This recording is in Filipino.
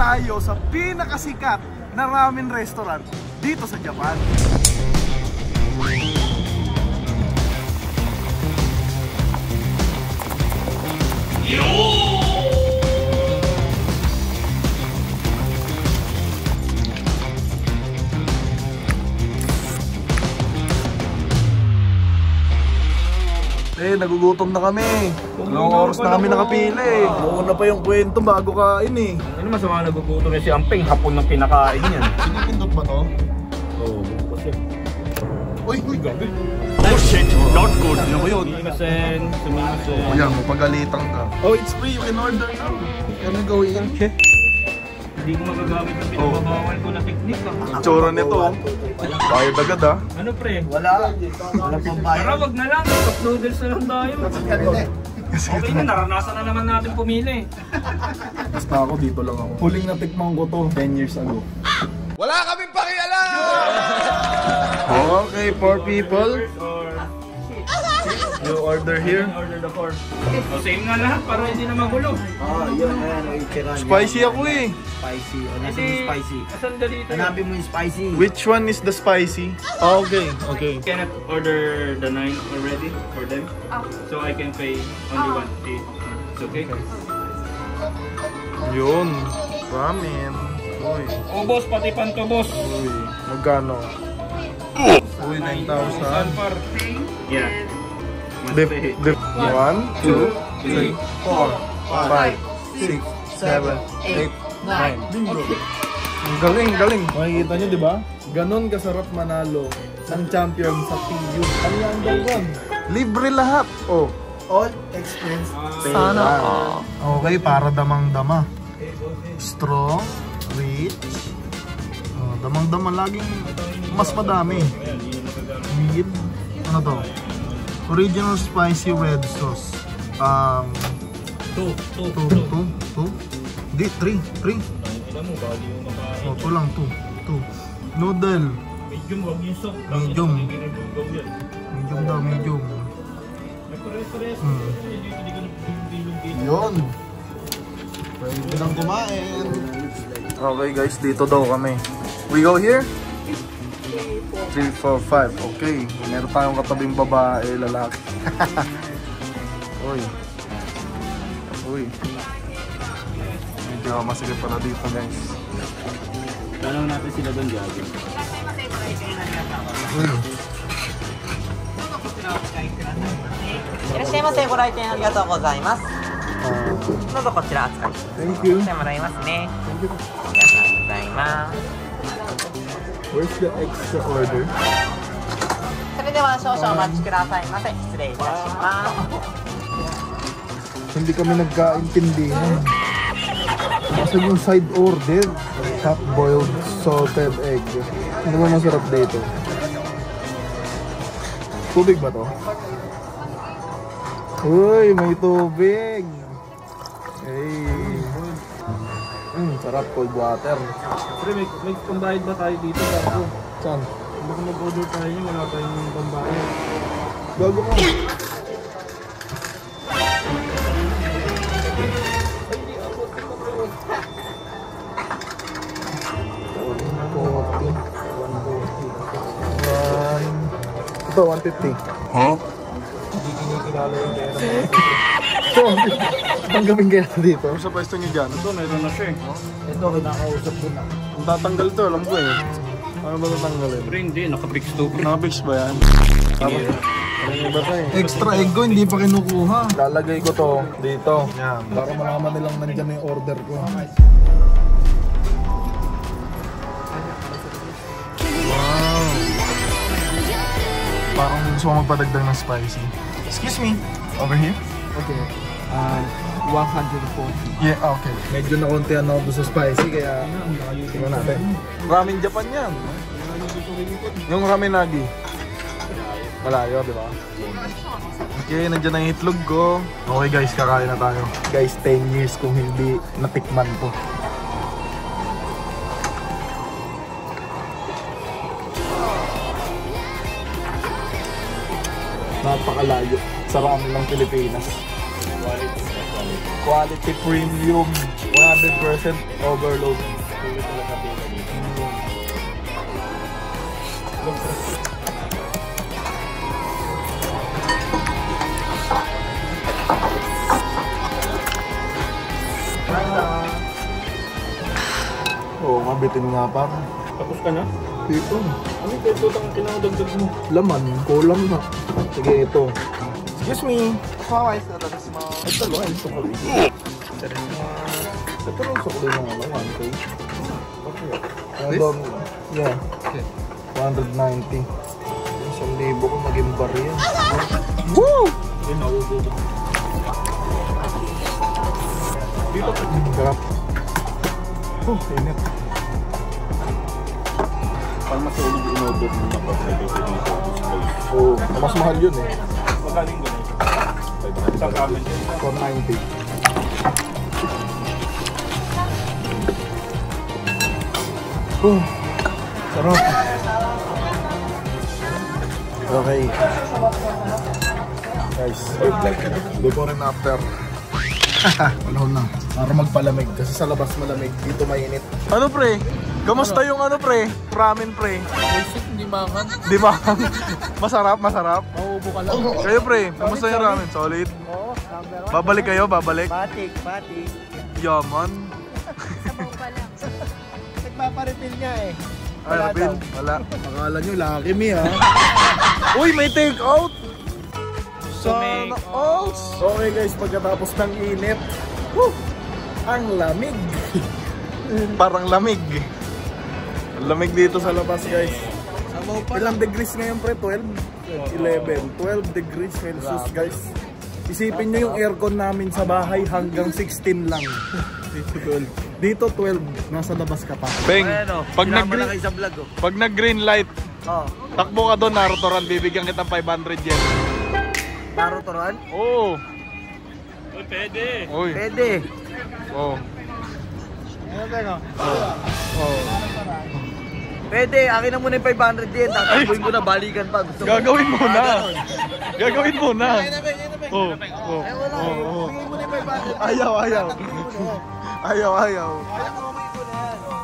tayo sa pinakasikat na ramen restaurant dito sa Japan. Nagugutom na kami. Ilang oras na kami nakapila eh. Mauna pa yung kwento bago kain eh. Ano masama nagugutom na si Amping? Hapon ng pinakain niyan. Pinipindot ba to? Oo, kasi. Uy, gabi. Oh shit, not good. Ano ko yun? Sumimasen. Ayan, mapagalitan ka. Oh, it's free. You can order now. Can we go in? Hindi ko magagamit ang pinababawal ko na technique. Itsura nito. Bayad agad ah. Ano pre? Wala pang bayad. Tara, wag na lang. Cup noodles na lang tayo. Okay na, naranasan na naman natin pumili. Basta ako dito lang ako. Huling natikman ko to 10 years ago. Wala kaming pakialam! Okay, 4 people. You order here. Order the 4. O same na lahat para hindi na magulo. Yun, ayan. Spicy ako eh. Spicy. Ano yung spicy? Asan dito? Hanapin mo yung spicy. Which one is the spicy? Okay, okay. Cannot order the 9 already for them. So I can pay only 1. It's okay? Yun. Ramen. Uy. Oh boss, pati panto boss. Uy. Magkano? Uy, 9,000. Par. Yeah. Dip. 1, 2, 3, 4, 5, 6, 7, 8, 9. Bingo. Galing, galing. Makikita nyo, di ba? Ganon kasarap manalo ng champion sa PU. Ano yan doon? Libre lahat. Oh. All expense. Sana. Okay, para damang-dama. Strong, rich. Damang-dama laging mas madami. Mid. Ano to? Original spicy red sauce. 2. Di, 3. Oh, 2 lang, 2. Noodle. Medium. Medium daw, medium. Yun. Pwede nang kumain. Okay guys, dito daw kami. We go here? 3, 4, 5. Okay. Meron tayong katabing babae, lalaki. Uy. Uy. Medyo masigit pala dito guys. Tanong natin sila doon, Gabi. Uy. いらっしゃいませ。ご来店ありがとうございます。どうぞこちら扱いして Thank you. もらいますね。ありがとうございます。 Where's the extra order? それでは少々お待ちくださいませ。失礼いたします。 Hindi kami nagkaintindihan. Kasi yung side order, half-boiled salted egg. Ano ba masarap dito? Tubig ba to? Uy, may tubig! Hey! Sarap, cold water. Pre, may pambayad ba tayo dito? Gago. Saan? Baka mag-order tayo niya, wala tayong pambayad. Gago ka! Ito, 150. Huh? Hindi kinikilala yung pera. Ito, tanggapin kaya dito. Ano sa pwesto nyo dyan? Ito, meron na siya eh. Ito, kinakausap ko na. Ang tatanggal to, alam ko eh. Ano ba tatanggalin? Pre, hindi. Naka-fix to. Naka-fix ba yan? Extra egg ko, hindi pa kinukuha. Lalagay ko to dito. Yan. Para malaman nilang nandyan yung order ko. Parang gusto ko magpadagdag ng spicy. Excuse me, over here? Okay. 140. Yeah, okay. Medyo nakuntihan ako sa spicy kaya tingnan natin. Ramen Japan yan. Yung ramen nagi. Malayo, di ba? Okay, nandiyan na yung itlog ko. Okay guys, kakain na tayo. Guys, 10 years kung hindi natikman to. Napakalayo sa ramen ng Pilipinas. Quality premium. 100% 100% overload. Oo, mabitin nga pa. Tapos ka na? Dito. Ano yung peso ang kinakadagdag mo? Laman, kulang na. Sige, ito. Excuse me. Kawai sa tatas mo. Ito lang, ang sukuli. Ito lang sukuli ng 1K. This? Yeah. Okay. 190. 1,000 kung maging bar yan. Woo! Yun, nauubo mo. Dito ka. Sarap. Init. Pag masulog in-order mo na pa-service dito. Oo, mas mahal yun eh. Magaling ko na. Isang ramen. 490. Sarap. Okay. Guys, before and after. Panahon na. Para magpalamig. Kasi sa labas malamig. Dito mainit. Ano pre? Kamusta yung ano pre? Ramen pre? Hindi makan. Di ba? Masarap, masarap. Mauubo ka lang. Kayo pre, kamusta yung ramen? Solid? Oo, number 1. Babalik kayo? Babalik? Batik. Yaman. Sabaw pa lang. Nagpaparefill niya eh. Ay, Pin? Wala. Akala nyo, lucky me ha. Uy, may take out! Sana all! Okay guys, pagkatapos ng init, ang lamig. Parang lamig. Ang lamig dito sa labas guys. Ilang degrees ngayon pre? 12? 11. 12 degrees Celsius guys. Isipin nyo yung aircon namin sa bahay hanggang 16 lang. Dito 12, nasa labas ka pa. Beng, pag nag-green light, takbo ka doon, Naruto Run, bibigyan kitang 500 yen. Naruto Run? Oo. Uy, pwede. Uy. Pwede. Oo. Ano tayo? Oo. Pwede, akin na muna yung 500 yen. Tatakbuhin ko na, balikan pa. Gusto mo? Gagawin mo na. Gagawin mo na. Oo. Oo. Eh wala eh. Bigay mo na yung 500. Ayaw. Tatakbuhin mo na yan. Ayaw. Ayaw ko, bigay mo na yan.